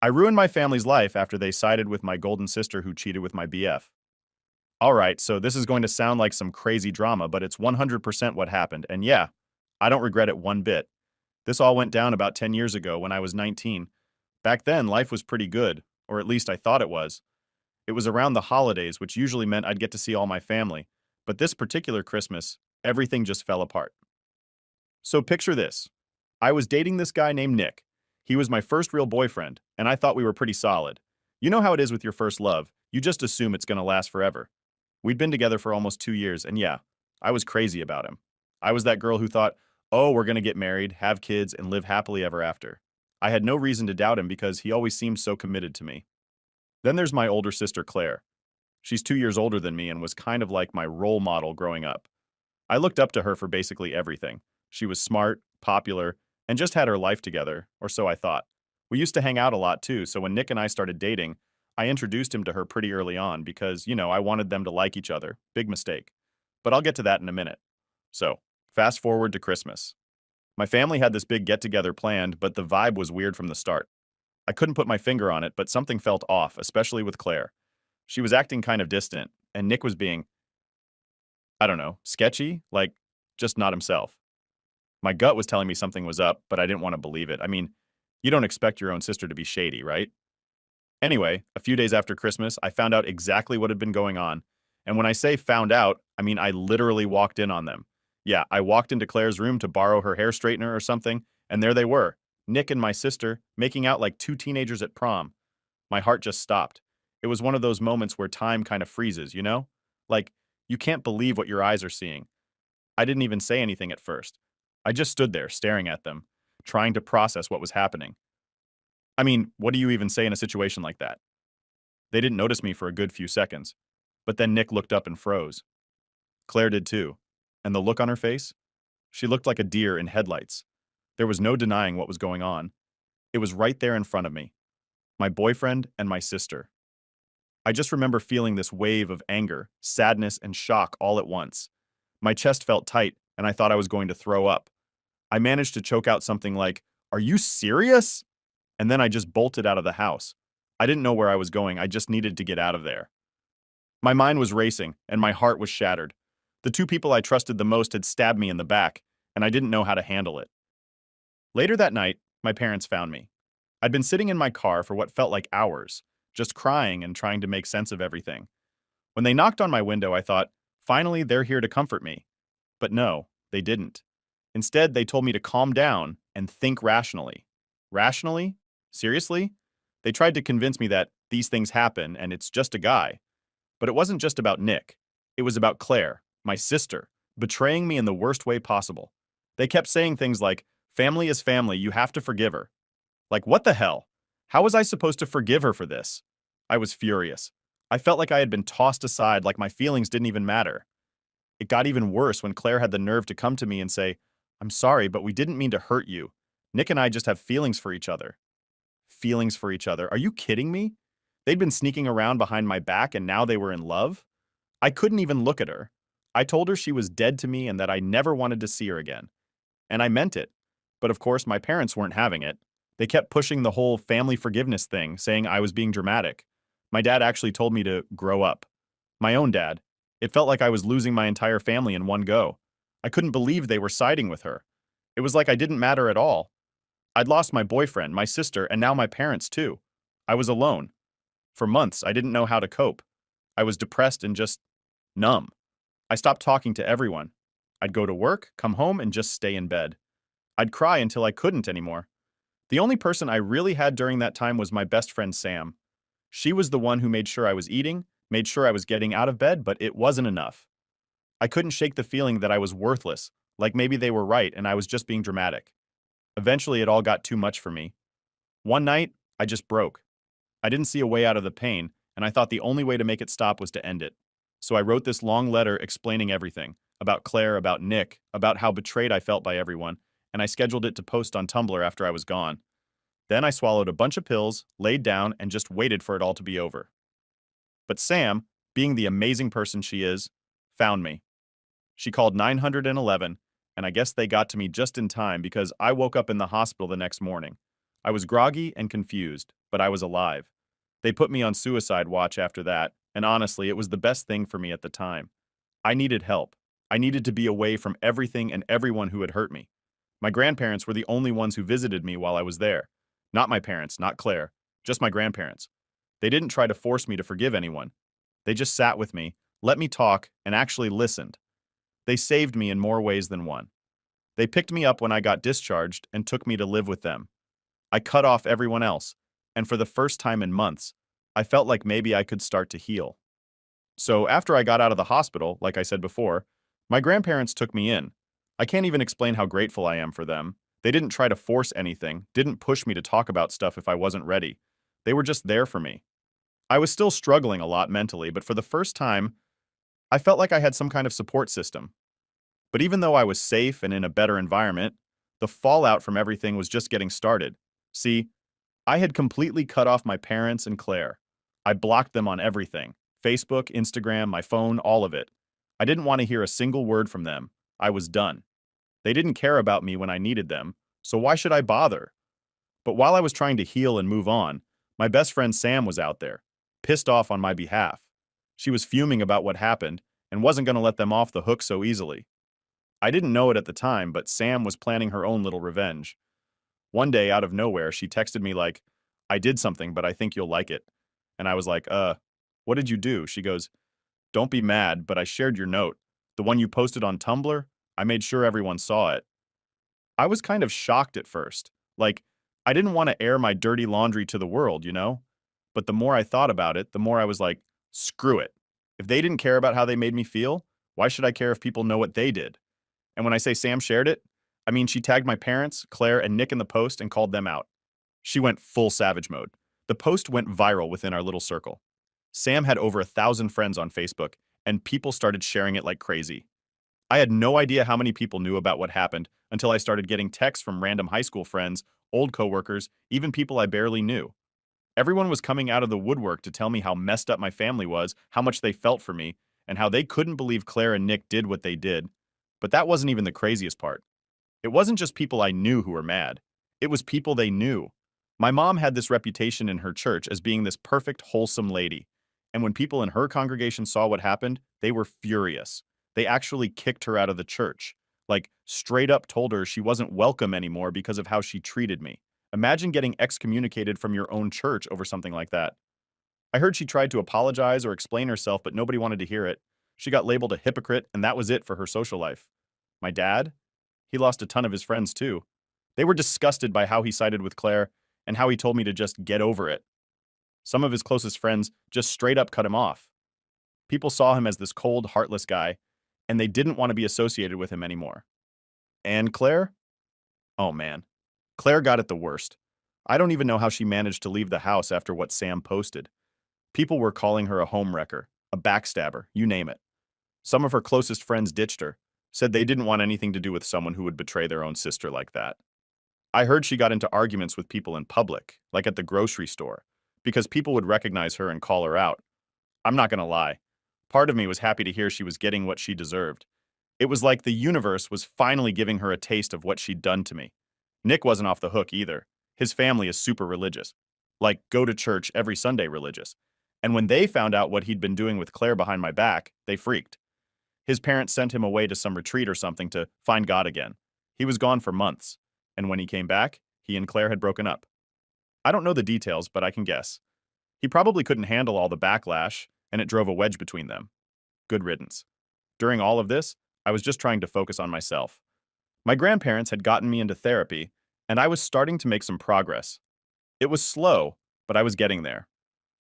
I ruined my family's life after they sided with my golden sister who cheated with my BF. Alright, so this is going to sound like some crazy drama, but it's 100% what happened, and yeah, I don't regret it one bit. This all went down about 10 years ago when I was 19. Back then, life was pretty good, or at least I thought it was. It was around the holidays, which usually meant I'd get to see all my family. But this particular Christmas, everything just fell apart. So picture this. I was dating this guy named Nick. He was my first real boyfriend, and I thought we were pretty solid. You know how it is with your first love, you just assume it's gonna last forever. We'd been together for almost 2 years, and yeah, I was crazy about him. I was that girl who thought, oh, we're gonna get married, have kids, and live happily ever after. I had no reason to doubt him because he always seemed so committed to me. Then there's my older sister, Claire. She's 2 years older than me and was kind of like my role model growing up. I looked up to her for basically everything. She was smart, popular, and just had her life together, or so I thought. We used to hang out a lot too, so when Nick and I started dating, I introduced him to her pretty early on because, I wanted them to like each other. Big mistake. But I'll get to that in a minute. So, fast forward to Christmas. My family had this big get together planned, but the vibe was weird from the start. I couldn't put my finger on it, but something felt off, especially with Claire. She was acting kind of distant, and Nick was being, I don't know, sketchy, like just not himself. My gut was telling me something was up, but I didn't want to believe it. I mean, you don't expect your own sister to be shady, right? Anyway, a few days after Christmas, I found out exactly what had been going on. And when I say found out, I mean I literally walked in on them. Yeah, I walked into Claire's room to borrow her hair straightener or something, and there they were, Nick and my sister, making out like two teenagers at prom. My heart just stopped. It was one of those moments where time kind of freezes, you know? Like, you can't believe what your eyes are seeing. I didn't even say anything at first. I just stood there, staring at them, trying to process what was happening. I mean, what do you even say in a situation like that? They didn't notice me for a good few seconds. But then Nick looked up and froze. Claire did too. And the look on her face? She looked like a deer in headlights. There was no denying what was going on. It was right there in front of me. My boyfriend and my sister. I just remember feeling this wave of anger, sadness, and shock all at once. My chest felt tight, and I thought I was going to throw up. I managed to choke out something like, "Are you serious?" And then I just bolted out of the house. I didn't know where I was going, I just needed to get out of there. My mind was racing, and my heart was shattered. The two people I trusted the most had stabbed me in the back, and I didn't know how to handle it. Later that night, my parents found me. I'd been sitting in my car for what felt like hours, just crying and trying to make sense of everything. When they knocked on my window, I thought, finally, they're here to comfort me. But no, they didn't. Instead, they told me to calm down and think rationally. Rationally? Seriously? They tried to convince me that these things happen and it's just a guy. But it wasn't just about Nick. It was about Claire, my sister, betraying me in the worst way possible. They kept saying things like, family is family, you have to forgive her. Like, what the hell? How was I supposed to forgive her for this? I was furious. I felt like I had been tossed aside, like my feelings didn't even matter. It got even worse when Claire had the nerve to come to me and say, I'm sorry, but we didn't mean to hurt you. Nick and I just have feelings for each other. Feelings for each other? Are you kidding me? They'd been sneaking around behind my back and now they were in love? I couldn't even look at her. I told her she was dead to me and that I never wanted to see her again. And I meant it. But of course, my parents weren't having it. They kept pushing the whole family forgiveness thing, saying I was being dramatic. My dad actually told me to grow up. My own dad. It felt like I was losing my entire family in one go. I couldn't believe they were siding with her. It was like I didn't matter at all. I'd lost my boyfriend, my sister, and now my parents too. I was alone. For months, I didn't know how to cope. I was depressed and just numb. I stopped talking to everyone. I'd go to work, come home, and just stay in bed. I'd cry until I couldn't anymore. The only person I really had during that time was my best friend Sam. She was the one who made sure I was eating, made sure I was getting out of bed, but it wasn't enough. I couldn't shake the feeling that I was worthless, like maybe they were right and I was just being dramatic. Eventually, it all got too much for me. One night, I just broke. I didn't see a way out of the pain, and I thought the only way to make it stop was to end it. So I wrote this long letter explaining everything about Claire, about Nick, about how betrayed I felt by everyone, and I scheduled it to post on Tumblr after I was gone. Then I swallowed a bunch of pills, laid down, and just waited for it all to be over. But Sam, being the amazing person she is, found me. She called 911, and I guess they got to me just in time because I woke up in the hospital the next morning. I was groggy and confused, but I was alive. They put me on suicide watch after that, and honestly, it was the best thing for me at the time. I needed help. I needed to be away from everything and everyone who had hurt me. My grandparents were the only ones who visited me while I was there. Not my parents, not Claire, just my grandparents. They didn't try to force me to forgive anyone. They just sat with me, let me talk, and actually listened. They saved me in more ways than one. They picked me up when I got discharged and took me to live with them. I cut off everyone else, and for the first time in months, I felt like maybe I could start to heal. So after I got out of the hospital, like I said before, my grandparents took me in. I can't even explain how grateful I am for them. They didn't try to force anything, didn't push me to talk about stuff if I wasn't ready. They were just there for me. I was still struggling a lot mentally, but for the first time, I felt like I had some kind of support system. But even though I was safe and in a better environment, the fallout from everything was just getting started. See, I had completely cut off my parents and Claire. I blocked them on everything: Facebook, Instagram, my phone, all of it. I didn't want to hear a single word from them. I was done. They didn't care about me when I needed them, so why should I bother? But while I was trying to heal and move on, my best friend Sam was out there, pissed off on my behalf. She was fuming about what happened and wasn't going to let them off the hook so easily. I didn't know it at the time, but Sam was planning her own little revenge. One day, out of nowhere, she texted me like, "I did something, but I think you'll like it." And I was like, what did you do?" She goes, "Don't be mad, but I shared your note. The one you posted on Tumblr, I made sure everyone saw it." I was kind of shocked at first. Like, I didn't want to air my dirty laundry to the world, you know? But the more I thought about it, the more I was like, screw it. If they didn't care about how they made me feel, why should I care if people know what they did? And when I say Sam shared it, I mean she tagged my parents, Claire, and Nick in the post and called them out. She went full savage mode. The post went viral within our little circle. Sam had over 1,000 friends on Facebook, and people started sharing it like crazy. I had no idea how many people knew about what happened until I started getting texts from random high school friends, old coworkers, even people I barely knew. Everyone was coming out of the woodwork to tell me how messed up my family was, how much they felt for me, and how they couldn't believe Claire and Nick did what they did. But that wasn't even the craziest part. It wasn't just people I knew who were mad. It was people they knew. My mom had this reputation in her church as being this perfect, wholesome lady. And when people in her congregation saw what happened, they were furious. They actually kicked her out of the church. Like, straight up told her she wasn't welcome anymore because of how she treated me. Imagine getting excommunicated from your own church over something like that. I heard she tried to apologize or explain herself, but nobody wanted to hear it. She got labeled a hypocrite, and that was it for her social life. My dad? He lost a ton of his friends too. They were disgusted by how he sided with Claire and how he told me to just get over it. Some of his closest friends just straight up cut him off. People saw him as this cold, heartless guy, and they didn't want to be associated with him anymore. And Claire? Oh man. Claire got it the worst. I don't even know how she managed to leave the house after what Sam posted. People were calling her a homewrecker, a backstabber, you name it. Some of her closest friends ditched her, said they didn't want anything to do with someone who would betray their own sister like that. I heard she got into arguments with people in public, like at the grocery store, because people would recognize her and call her out. I'm not gonna lie. Part of me was happy to hear she was getting what she deserved. It was like the universe was finally giving her a taste of what she'd done to me. Nick wasn't off the hook either. His family is super religious. Like, go to church every Sunday religious. And when they found out what he'd been doing with Claire behind my back, they freaked. His parents sent him away to some retreat or something to find God again. He was gone for months, and when he came back, he and Claire had broken up. I don't know the details, but I can guess. He probably couldn't handle all the backlash, and it drove a wedge between them. Good riddance. During all of this, I was just trying to focus on myself. My grandparents had gotten me into therapy, and I was starting to make some progress. It was slow, but I was getting there.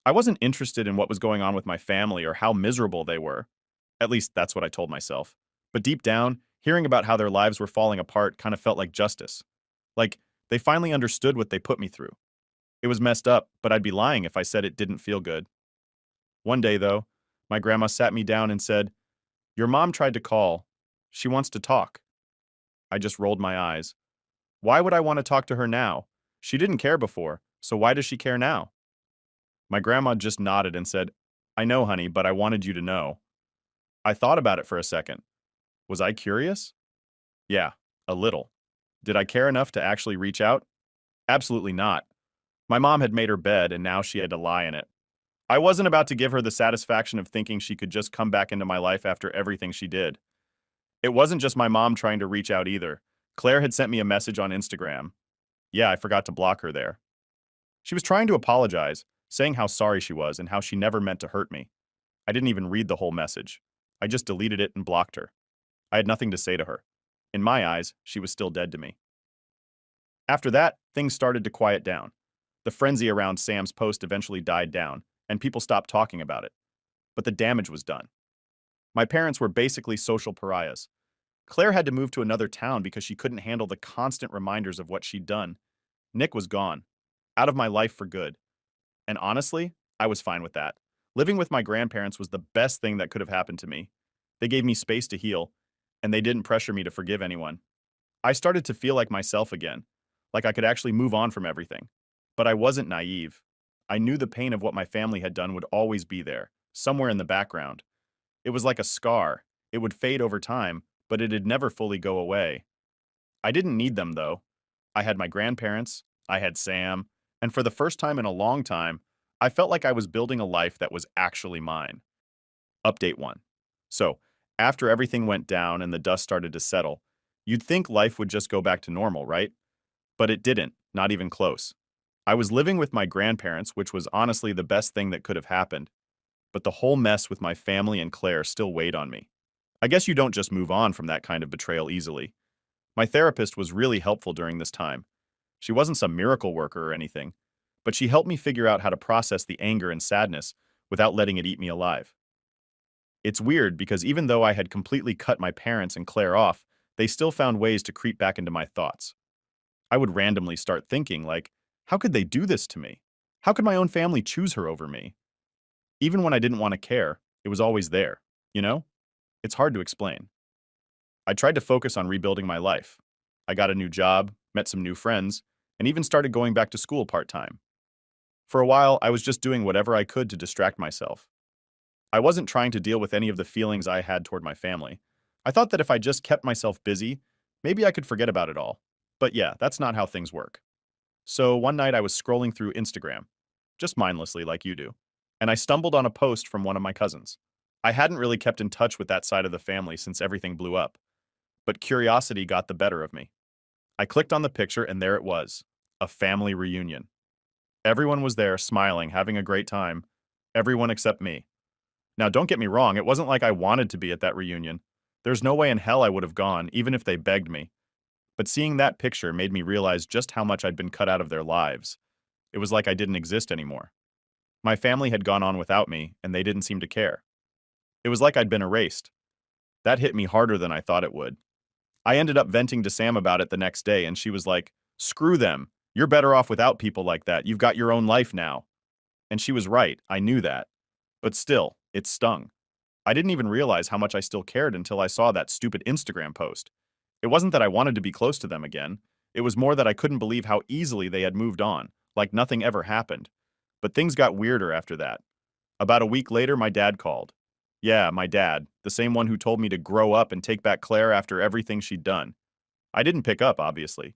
I wasn't interested in what was going on with my family or how miserable they were. At least that's what I told myself. But deep down, hearing about how their lives were falling apart kind of felt like justice. Like, they finally understood what they put me through. It was messed up, but I'd be lying if I said it didn't feel good. One day, though, my grandma sat me down and said, "Your mom tried to call. She wants to talk." I just rolled my eyes. Why would I want to talk to her now? She didn't care before, so why does she care now? My grandma just nodded and said, "I know, honey, but I wanted you to know." I thought about it for a second. Was I curious? Yeah, a little. Did I care enough to actually reach out? Absolutely not. My mom had made her bed and now she had to lie in it. I wasn't about to give her the satisfaction of thinking she could just come back into my life after everything she did. It wasn't just my mom trying to reach out either. Claire had sent me a message on Instagram. Yeah, I forgot to block her there. She was trying to apologize, saying how sorry she was and how she never meant to hurt me. I didn't even read the whole message. I just deleted it and blocked her. I had nothing to say to her. In my eyes, she was still dead to me. After that, things started to quiet down. The frenzy around Sam's post eventually died down, and people stopped talking about it. But the damage was done. My parents were basically social pariahs. Claire had to move to another town because she couldn't handle the constant reminders of what she'd done. Nick was gone, out of my life for good. And honestly, I was fine with that. Living with my grandparents was the best thing that could have happened to me. They gave me space to heal, and they didn't pressure me to forgive anyone. I started to feel like myself again, like I could actually move on from everything. But I wasn't naive. I knew the pain of what my family had done would always be there, somewhere in the background. It was like a scar. It would fade over time, but it'd never fully go away. I didn't need them, though. I had my grandparents, I had Sam, and for the first time in a long time, I felt like I was building a life that was actually mine. Update 1. So, after everything went down and the dust started to settle, you'd think life would just go back to normal, right? But it didn't, not even close. I was living with my grandparents, which was honestly the best thing that could have happened, but the whole mess with my family and Claire still weighed on me. I guess you don't just move on from that kind of betrayal easily. My therapist was really helpful during this time. She wasn't some miracle worker or anything, but she helped me figure out how to process the anger and sadness without letting it eat me alive. It's weird because even though I had completely cut my parents and Claire off, they still found ways to creep back into my thoughts. I would randomly start thinking, like, how could they do this to me? How could my own family choose her over me? Even when I didn't want to care, it was always there, you know? It's hard to explain. I tried to focus on rebuilding my life. I got a new job, met some new friends, and even started going back to school part-time. For a while, I was just doing whatever I could to distract myself. I wasn't trying to deal with any of the feelings I had toward my family. I thought that if I just kept myself busy, maybe I could forget about it all. But yeah, that's not how things work. So one night I was scrolling through Instagram, just mindlessly like you do, and I stumbled on a post from one of my cousins. I hadn't really kept in touch with that side of the family since everything blew up, but curiosity got the better of me. I clicked on the picture and there it was, a family reunion. Everyone was there, smiling, having a great time. Everyone except me. Now, don't get me wrong, it wasn't like I wanted to be at that reunion. There's no way in hell I would have gone, even if they begged me. But seeing that picture made me realize just how much I'd been cut out of their lives. It was like I didn't exist anymore. My family had gone on without me, and they didn't seem to care. It was like I'd been erased. That hit me harder than I thought it would. I ended up venting to Sam about it the next day, and she was like, "Screw them. You're better off without people like that. You've got your own life now." And she was right, I knew that. But still, it stung. I didn't even realize how much I still cared until I saw that stupid Instagram post. It wasn't that I wanted to be close to them again. It was more that I couldn't believe how easily they had moved on, like nothing ever happened. But things got weirder after that. About a week later, my dad called. Yeah, my dad, the same one who told me to grow up and take back Claire after everything she'd done. I didn't pick up, obviously.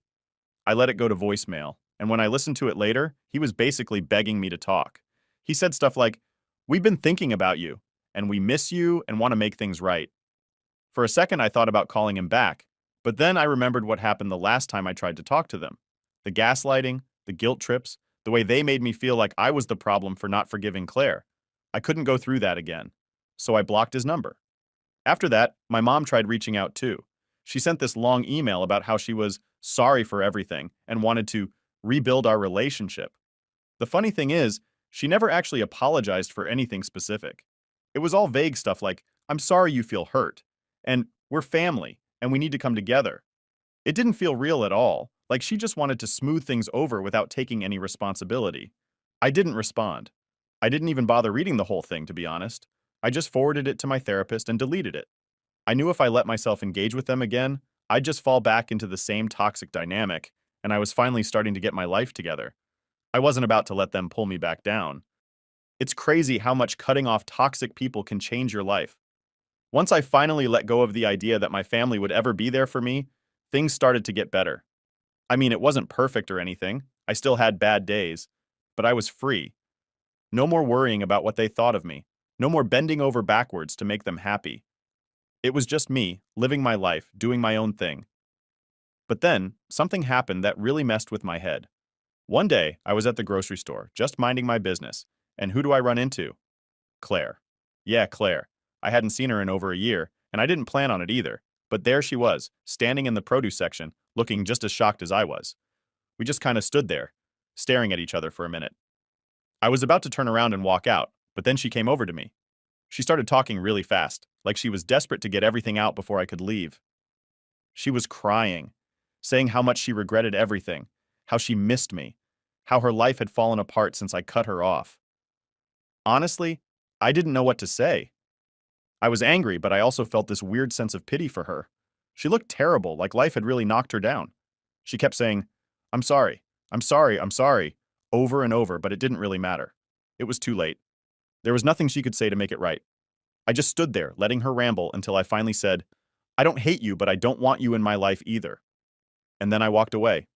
I let it go to voicemail, and when I listened to it later, he was basically begging me to talk. He said stuff like, "We've been thinking about you, and we miss you and want to make things right." For a second, I thought about calling him back, but then I remembered what happened the last time I tried to talk to them. The gaslighting, the guilt trips, the way they made me feel like I was the problem for not forgiving Claire. I couldn't go through that again, so I blocked his number. After that, my mom tried reaching out too. She sent this long email about how she was sorry for everything and wanted to rebuild our relationship. The funny thing is, she never actually apologized for anything specific. It was all vague stuff like, "I'm sorry you feel hurt," and "We're family, and we need to come together." It didn't feel real at all, like she just wanted to smooth things over without taking any responsibility. I didn't respond. I didn't even bother reading the whole thing, to be honest. I just forwarded it to my therapist and deleted it. I knew if I let myself engage with them again, I'd just fall back into the same toxic dynamic, and I was finally starting to get my life together. I wasn't about to let them pull me back down. It's crazy how much cutting off toxic people can change your life. Once I finally let go of the idea that my family would ever be there for me, things started to get better. I mean, it wasn't perfect or anything. I still had bad days, but I was free. No more worrying about what they thought of me. No more bending over backwards to make them happy. It was just me, living my life, doing my own thing. But then, something happened that really messed with my head. One day, I was at the grocery store, just minding my business, and who do I run into? Claire. Yeah, Claire. I hadn't seen her in over a year, and I didn't plan on it either. But there she was, standing in the produce section, looking just as shocked as I was. We just kind of stood there, staring at each other for a minute. I was about to turn around and walk out, but then she came over to me. She started talking really fast, like she was desperate to get everything out before I could leave. She was crying, saying how much she regretted everything, how she missed me, how her life had fallen apart since I cut her off. Honestly, I didn't know what to say. I was angry, but I also felt this weird sense of pity for her. She looked terrible, like life had really knocked her down. She kept saying, "I'm sorry, I'm sorry, I'm sorry," over and over, but it didn't really matter. It was too late. There was nothing she could say to make it right. I just stood there, letting her ramble until I finally said, "I don't hate you, but I don't want you in my life either." And then I walked away.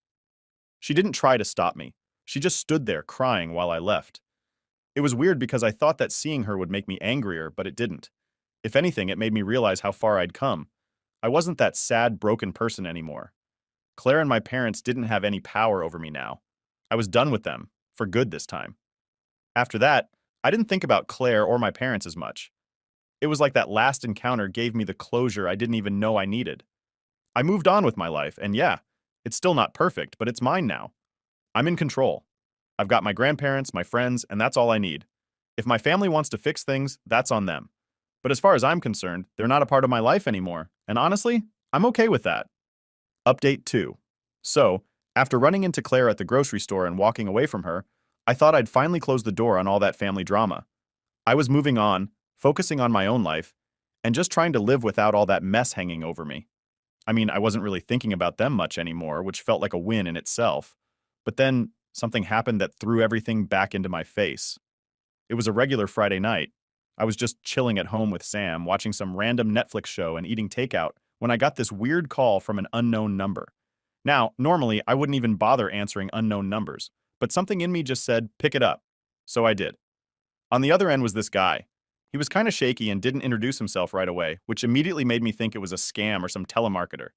She didn't try to stop me. She just stood there crying while I left. It was weird because I thought that seeing her would make me angrier, but it didn't. If anything, it made me realize how far I'd come. I wasn't that sad, broken person anymore. Claire and my parents didn't have any power over me now. I was done with them, for good this time. After that, I didn't think about Claire or my parents as much. It was like that last encounter gave me the closure I didn't even know I needed. I moved on with my life, and yeah, it's still not perfect, but it's mine now. I'm in control. I've got my grandparents, my friends, and that's all I need. If my family wants to fix things, that's on them. But as far as I'm concerned, they're not a part of my life anymore, and honestly, I'm okay with that. Update 2. So, after running into Claire at the grocery store and walking away from her, I thought I'd finally close the door on all that family drama. I was moving on, focusing on my own life, and just trying to live without all that mess hanging over me. I mean, I wasn't really thinking about them much anymore, which felt like a win in itself. But then, something happened that threw everything back into my face. It was a regular Friday night. I was just chilling at home with Sam, watching some random Netflix show and eating takeout, when I got this weird call from an unknown number. Now, normally, I wouldn't even bother answering unknown numbers, but something in me just said, pick it up. So I did. On the other end was this guy. He was kind of shaky and didn't introduce himself right away, which immediately made me think it was a scam or some telemarketer.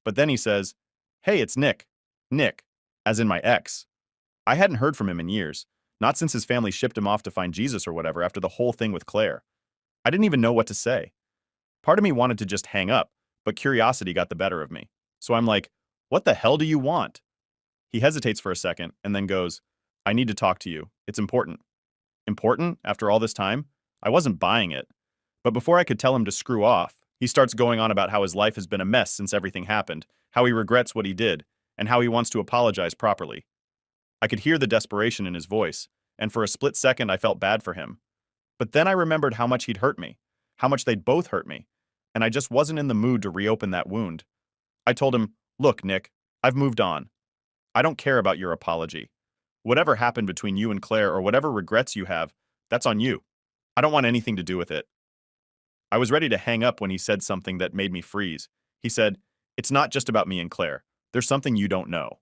But then he says, "Hey, it's Nick." Nick, as in my ex. I hadn't heard from him in years, not since his family shipped him off to find Jesus or whatever after the whole thing with Claire. I didn't even know what to say. Part of me wanted to just hang up, but curiosity got the better of me. So I'm like, "What the hell do you want?" He hesitates for a second and then goes, "I need to talk to you. It's important." Important after all this time? I wasn't buying it. But before I could tell him to screw off, he starts going on about how his life has been a mess since everything happened, how he regrets what he did, and how he wants to apologize properly. I could hear the desperation in his voice, and for a split second I felt bad for him. But then I remembered how much he'd hurt me, how much they'd both hurt me, and I just wasn't in the mood to reopen that wound. I told him, "Look, Nick, I've moved on. I don't care about your apology. Whatever happened between you and Claire or whatever regrets you have, that's on you. I don't want anything to do with it." I was ready to hang up when he said something that made me freeze. He said, "It's not just about me and Claire. There's something you don't know."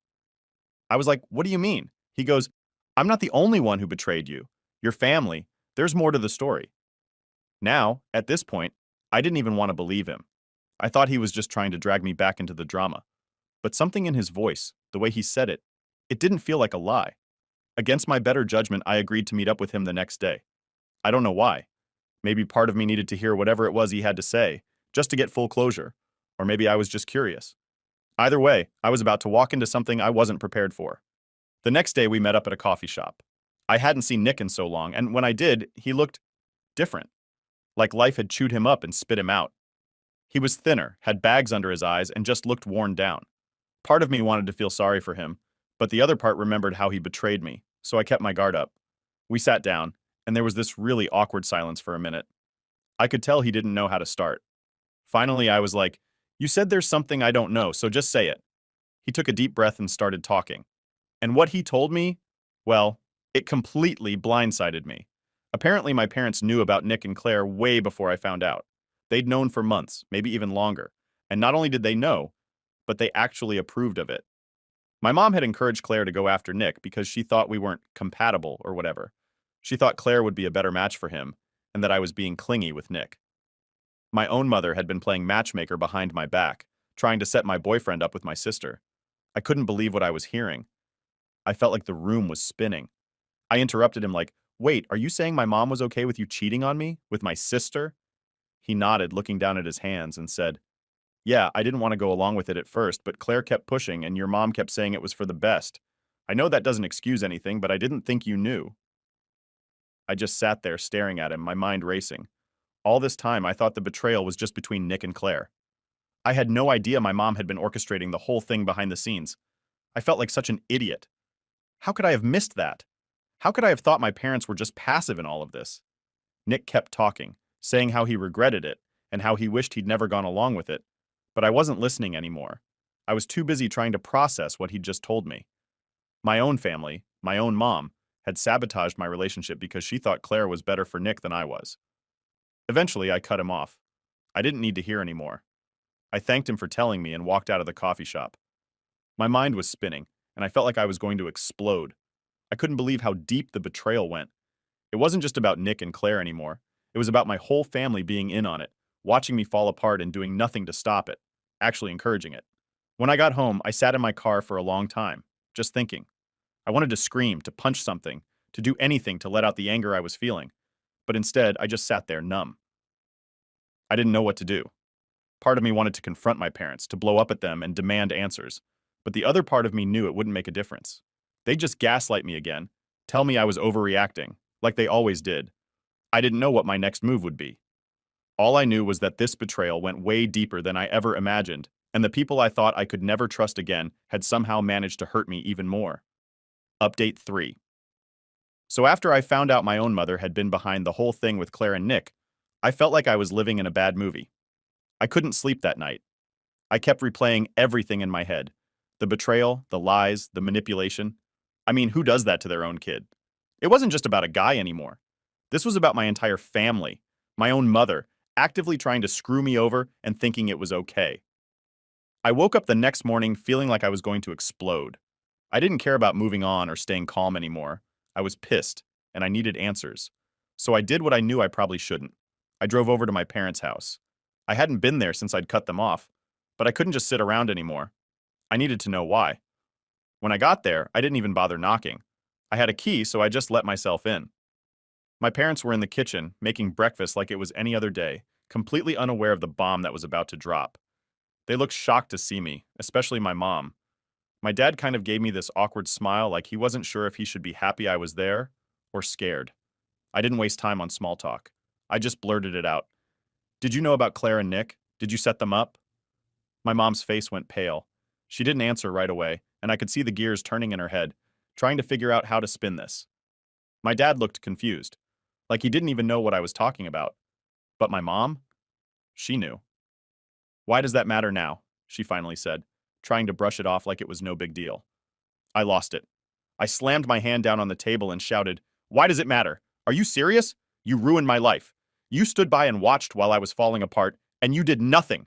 I was like, "What do you mean?" He goes, "I'm not the only one who betrayed you. Your family. There's more to the story." Now, at this point, I didn't even want to believe him. I thought he was just trying to drag me back into the drama. But something in his voice, the way he said it, it didn't feel like a lie. Against my better judgment, I agreed to meet up with him the next day. I don't know why. Maybe part of me needed to hear whatever it was he had to say, just to get full closure. Or maybe I was just curious. Either way, I was about to walk into something I wasn't prepared for. The next day, we met up at a coffee shop. I hadn't seen Nick in so long, and when I did, he looked different. Like life had chewed him up and spit him out. He was thinner, had bags under his eyes, and just looked worn down. Part of me wanted to feel sorry for him, but the other part remembered how he betrayed me, so I kept my guard up. We sat down, and there was this really awkward silence for a minute. I could tell he didn't know how to start. Finally, I was like, "You said there's something I don't know, so just say it." He took a deep breath and started talking. And what he told me, well, it completely blindsided me. Apparently, my parents knew about Nick and Claire way before I found out. They'd known for months, maybe even longer. And not only did they know, but they actually approved of it. My mom had encouraged Claire to go after Nick because she thought we weren't compatible or whatever. She thought Claire would be a better match for him, and that I was being clingy with Nick. My own mother had been playing matchmaker behind my back, trying to set my boyfriend up with my sister. I couldn't believe what I was hearing. I felt like the room was spinning. I interrupted him like, "Wait, are you saying my mom was okay with you cheating on me? With my sister?" He nodded, looking down at his hands, and said, "Yeah, I didn't want to go along with it at first, but Claire kept pushing and your mom kept saying it was for the best. I know that doesn't excuse anything, but I didn't think you knew." I just sat there staring at him, my mind racing. All this time, I thought the betrayal was just between Nick and Claire. I had no idea my mom had been orchestrating the whole thing behind the scenes. I felt like such an idiot. How could I have missed that? How could I have thought my parents were just passive in all of this? Nick kept talking, saying how he regretted it and how he wished he'd never gone along with it, but I wasn't listening anymore. I was too busy trying to process what he'd just told me. My own family, my own mom, had sabotaged my relationship because she thought Claire was better for Nick than I was. Eventually, I cut him off. I didn't need to hear anymore. I thanked him for telling me and walked out of the coffee shop. My mind was spinning, and I felt like I was going to explode. I couldn't believe how deep the betrayal went. It wasn't just about Nick and Claire anymore. It was about my whole family being in on it, watching me fall apart and doing nothing to stop it, actually encouraging it. When I got home, I sat in my car for a long time, just thinking. I wanted to scream, to punch something, to do anything to let out the anger I was feeling, but instead, I just sat there numb. I didn't know what to do. Part of me wanted to confront my parents, to blow up at them and demand answers, but the other part of me knew it wouldn't make a difference. They'd just gaslight me again, tell me I was overreacting, like they always did. I didn't know what my next move would be. All I knew was that this betrayal went way deeper than I ever imagined, and the people I thought I could never trust again had somehow managed to hurt me even more. Update 3. So after I found out my own mother had been behind the whole thing with Claire and Nick, I felt like I was living in a bad movie. I couldn't sleep that night. I kept replaying everything in my head. The betrayal, the lies, the manipulation. I mean, who does that to their own kid? It wasn't just about a guy anymore. This was about my entire family, my own mother, actively trying to screw me over and thinking it was okay. I woke up the next morning feeling like I was going to explode. I didn't care about moving on or staying calm anymore. I was pissed, and I needed answers. So I did what I knew I probably shouldn't. I drove over to my parents' house. I hadn't been there since I'd cut them off, but I couldn't just sit around anymore. I needed to know why. When I got there, I didn't even bother knocking. I had a key, so I just let myself in. My parents were in the kitchen, making breakfast like it was any other day, completely unaware of the bomb that was about to drop. They looked shocked to see me, especially my mom. My dad kind of gave me this awkward smile like he wasn't sure if he should be happy I was there or scared. I didn't waste time on small talk. I just blurted it out. "Did you know about Claire and Nick? Did you set them up?" My mom's face went pale. She didn't answer right away, and I could see the gears turning in her head, trying to figure out how to spin this. My dad looked confused, like he didn't even know what I was talking about. But my mom? She knew. "Why does that matter now?" she finally said, trying to brush it off like it was no big deal. I lost it. I slammed my hand down on the table and shouted, "Why does it matter? Are you serious? You ruined my life. You stood by and watched while I was falling apart, and you did nothing.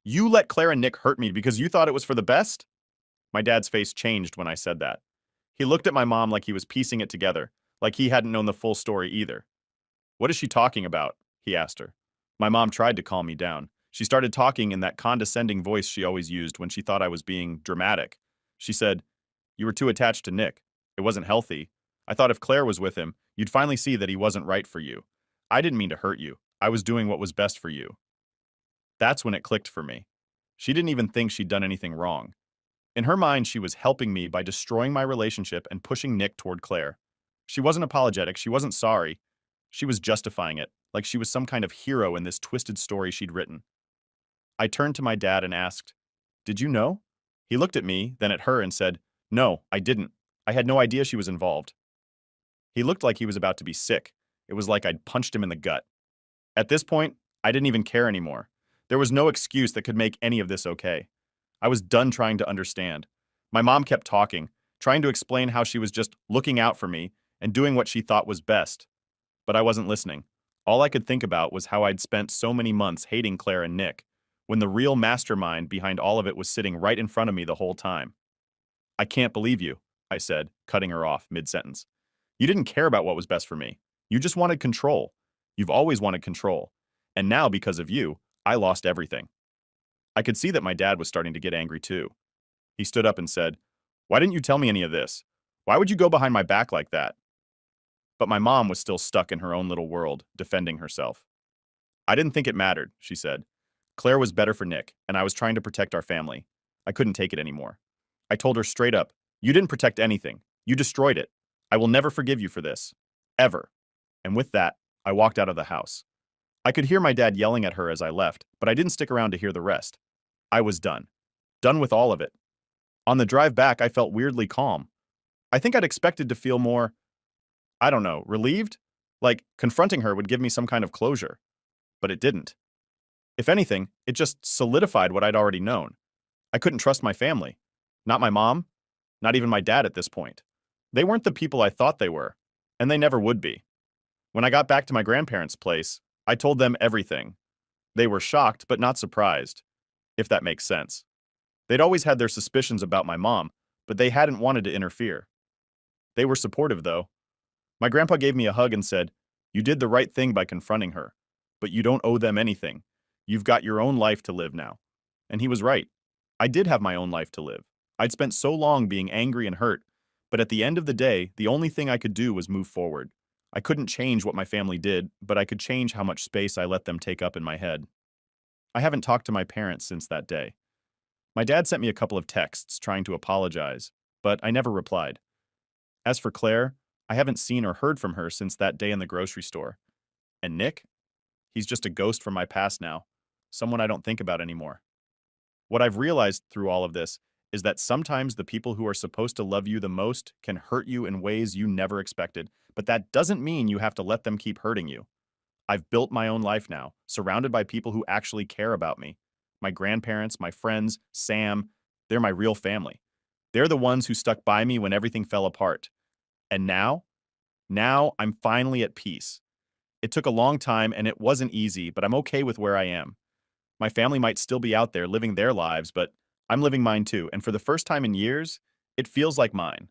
You let Claire and Nick hurt me because you thought it was for the best?" My dad's face changed when I said that. He looked at my mom like he was piecing it together, like he hadn't known the full story either. "What is she talking about?" he asked her. My mom tried to calm me down. She started talking in that condescending voice she always used when she thought I was being dramatic. She said, "You were too attached to Nick. It wasn't healthy. I thought if Claire was with him, you'd finally see that he wasn't right for you. I didn't mean to hurt you. I was doing what was best for you." That's when it clicked for me. She didn't even think she'd done anything wrong. In her mind, she was helping me by destroying my relationship and pushing Nick toward Claire. She wasn't apologetic, she wasn't sorry. She was justifying it, like she was some kind of hero in this twisted story she'd written. I turned to my dad and asked, "Did you know?" He looked at me, then at her and said, "No, I didn't. I had no idea she was involved." He looked like he was about to be sick. It was like I'd punched him in the gut. At this point, I didn't even care anymore. There was no excuse that could make any of this okay. I was done trying to understand. My mom kept talking, trying to explain how she was just looking out for me and doing what she thought was best. But I wasn't listening. All I could think about was how I'd spent so many months hating Claire and Nick, when the real mastermind behind all of it was sitting right in front of me the whole time. I can't believe you, I said, cutting her off mid-sentence. You didn't care about what was best for me. You just wanted control. You've always wanted control. And now, because of you, I lost everything. I could see that my dad was starting to get angry too. He stood up and said, "Why didn't you tell me any of this? Why would you go behind my back like that?" But my mom was still stuck in her own little world, defending herself. "I didn't think it mattered," she said. "Claire was better for Nick, and I was trying to protect our family. I couldn't take it anymore. I told her straight up, 'You didn't protect anything. You destroyed it. I will never forgive you for this. Ever.' And with that, I walked out of the house. I could hear my dad yelling at her as I left, but I didn't stick around to hear the rest. I was done. Done with all of it. On the drive back, I felt weirdly calm. I think I'd expected to feel more, I don't know, relieved? Like confronting her would give me some kind of closure. But it didn't. If anything, it just solidified what I'd already known. I couldn't trust my family. Not my mom, not even my dad at this point. They weren't the people I thought they were, and they never would be. When I got back to my grandparents' place, I told them everything. They were shocked, but not surprised, if that makes sense. They'd always had their suspicions about my mom, but they hadn't wanted to interfere. They were supportive, though. My grandpa gave me a hug and said, "You did the right thing by confronting her, but you don't owe them anything. You've got your own life to live now." And he was right. I did have my own life to live. I'd spent so long being angry and hurt, but at the end of the day, the only thing I could do was move forward. I couldn't change what my family did, but I could change how much space I let them take up in my head. I haven't talked to my parents since that day. My dad sent me a couple of texts trying to apologize, but I never replied. As for Claire, I haven't seen or heard from her since that day in the grocery store. And Nick? He's just a ghost from my past now, someone I don't think about anymore. What I've realized through all of this is that sometimes the people who are supposed to love you the most can hurt you in ways you never expected, but that doesn't mean you have to let them keep hurting you. I've built my own life now, surrounded by people who actually care about me. My grandparents, my friends, Sam, they're my real family. They're the ones who stuck by me when everything fell apart. And now I'm finally at peace. It took a long time and it wasn't easy, but I'm okay with where I am. My family might still be out there living their lives, but I'm living mine too, and for the first time in years, it feels like mine.